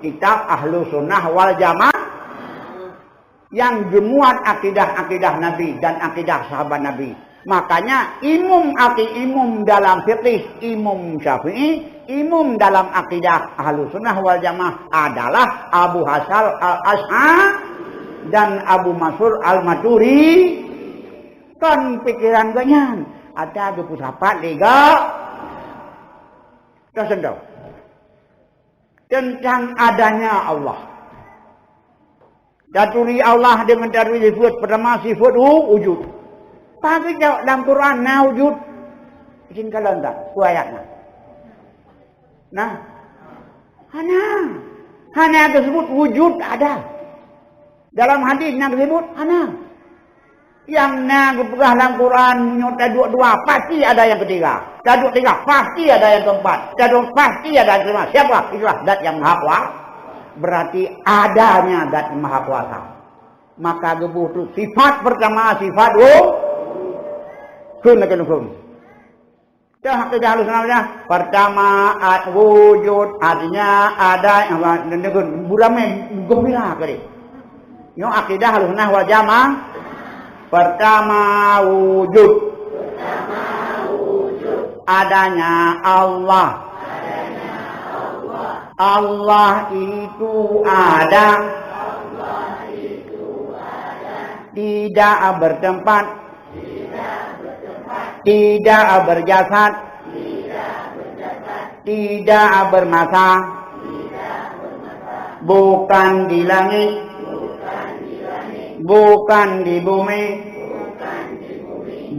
kitab Ahlu Sunnah wal Jamaah yang jemuat akidah-akidah Nabi dan akidah sahabat Nabi. Makanya imum dalam fikih, imam Syafi'i, imam dalam akidah Ahlu Sunnah wal Jamaah adalah Abu Hasan al-Ash'ari dan Abu Mansur al-Maturidi. Kan pikiran ganyan ada 24 lega tersendau tentang adanya Allah. Daturi Allah dengan dari sifat pertama sifat wujud. Tapi dalam Quran na wujud izin kalian tak ayatnya. Nah, hanya disebut wujud ada. Dalam hadis yang disebut hana. Yang na kepegah dalam Quran menyertai dua pasti ada yang ketiga. Dua tiga pasti ada yang keempat. Dua pasti ada yang kelima. Siapa? Itulah Dat yang Maha Kuasa. Berarti adanya Dat yang Maha Kuasa. Maka gebuh itu sifat pertama sifat kun. Dah kita harus namanya pertama wujud artinya ada yang buramai gembira kali. Yo akidah Ahlu Sunnah wal Jamaah pertama wujud adanya Allah. Allah itu ada tidak bertempat, tidak berjasad, tidak bermasa, bukan di langit, bukan di bumi,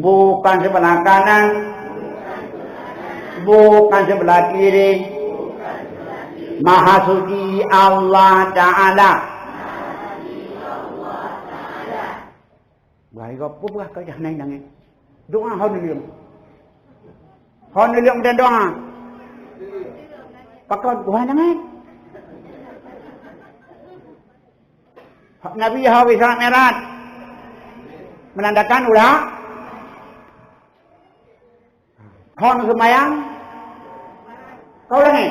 bukan sebelah kanan, bukan sebelah kiri. Maha suci Allah Ta'ala. Baik apa buah kajah naik nangis. Doa honilium. Honilium dan doa. Pakai buah nangis. Nabi Hawi Salat Mi'raj menandakan ulah hon semayang kau lagi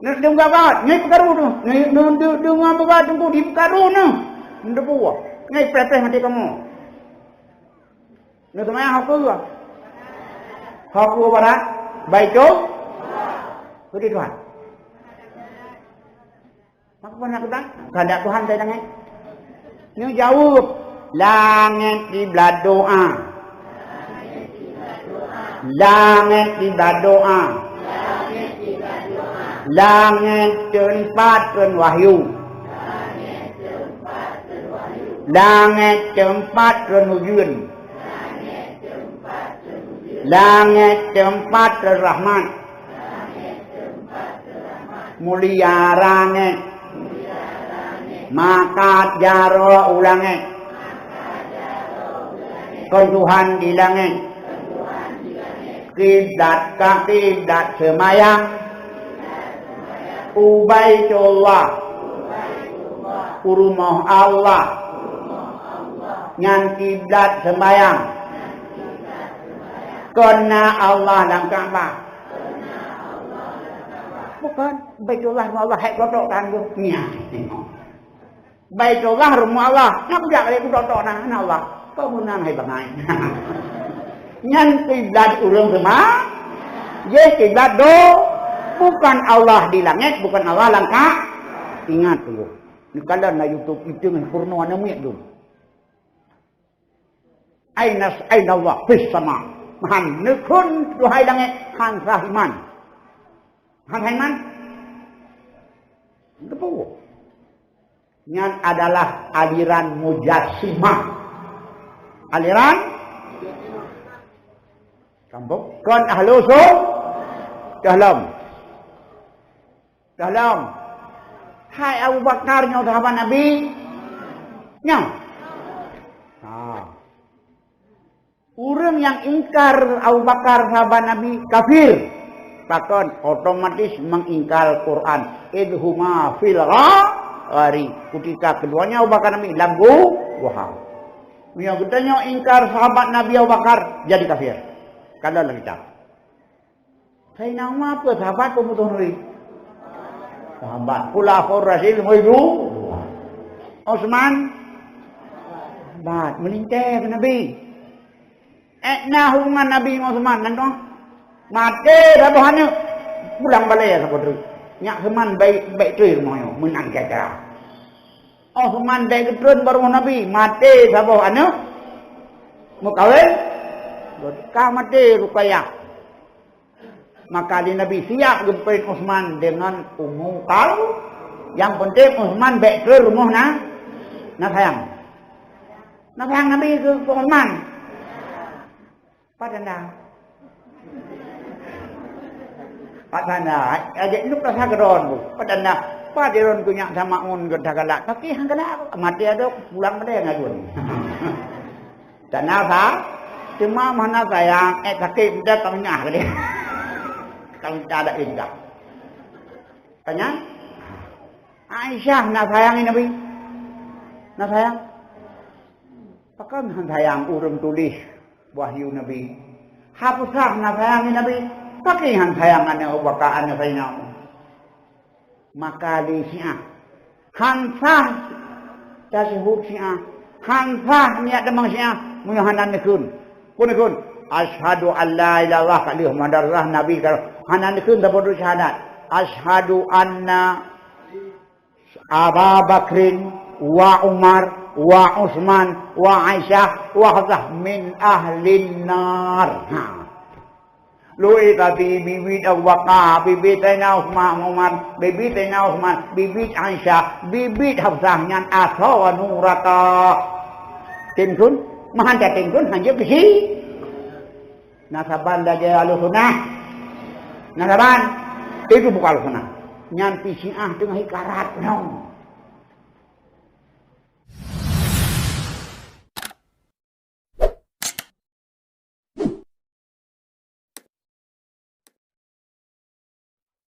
nung gabat ngai pekaru tu nung apa tunggu di pekaru nu ndu buah ngai prepare hati kamu nung semayang aku barat Baitul Suci Tuhan. Maka pernah kita kehendak Tuhan saya dengar. Ini jawab langit kiblat doa. Langit kiblat doa. Langit tempat wahyu. Langit tempat ujian. Langit tempat rahmat. Mulia langit. Maka jaro ulangit kon Tuhan di langit kiblat ka kiblat semayang Ubaidullah rumah Allah ngan kiblat semayang kena Allah dalam Ka'bah bukan Baitullah Allah hai kotok tangguh nya Baitullah rumah Allah nak jak le kotok nah Allah pemenang hai bangai nyan kiblat urang semua ye kiblat do bukan Allah di langit bukan Allah langka ingat dulu ni kalau na YouTube itu ngan purno ana miak dulu aina Allah fis sama mahan nekun duhai langit han rahiman depu yang adalah aliran Mujassimah. Aliran kampung kon Ahlu Sunnah dalam hai Abu Bakar nyaw sahabat Nabi nyaw orang yang ingkar Abu Bakar sahabat Nabi kafir takkan otomatis mengingkar Quran idhuma fil ghari ketika keduanya Abu Bakar Nabi lagu wahab yang ketanya ingkar sahabat Nabi Abu Bakar jadi kafir kalau kita saya nama apa sahabat pemutuh nuri sahabat. Khulafaur Rasyidin itu Utsman sahabat melintas ke Nabi. Hubungan Nabi dengan Utsman nanti mati sahabatnya pulang balik ya sahabat. Nyak Utsman baik tu rumahnya menang kata. Utsman baik ketun baru Nabi mati sahabatnya mau kawin. Kau mati Ruqayyah. Maka di Nabi siap gempein Utsman dengan umum kau. Yang penting Utsman baik ke rumah nak sayang. Nak sayang Nabi ke Utsman. Padahal ajak lu rasa geron bu. Padahal padiron punya sama un gedagalat. Tapi hanggalak mati ada pulang pada ngajun. Dan apa? Cuma mana sayang sakit dia tengah dia. Kalau tidak ada indah. Tanya, Aisyah nak sayangi Nabi? Nak sayang? Pakai nak sayang urun tulis wahyu Nabi. Hafsah nak sayangi Nabi? Pakai nak sayangannya wakaan Sayyidina. Maka di Syiah, Hansah tasihub Syiah, Hansah niat demang Syiah muyahanan nikun, kun. Ashhadu an la ilaha illallah kalih madarrah Nabi kalau hanan nikun dapat syahadat. Ashhadu anna Abu Bakrin wa Umar wa Utsman wa Aisyah wa Hafsah min ahlin nar. Lui tapi bibit Abu Bakar, bibit Utsman Umar, bibit Utsman, bibit Aisyah, bibit Hafsah nyan asal nuraka. Tinkun, mahan tinkun hanya besi. Nasaban dah Ahlussunnah. Nasaban itu bukan Ahlussunnah. Nyan Syiah tengah ikarat no.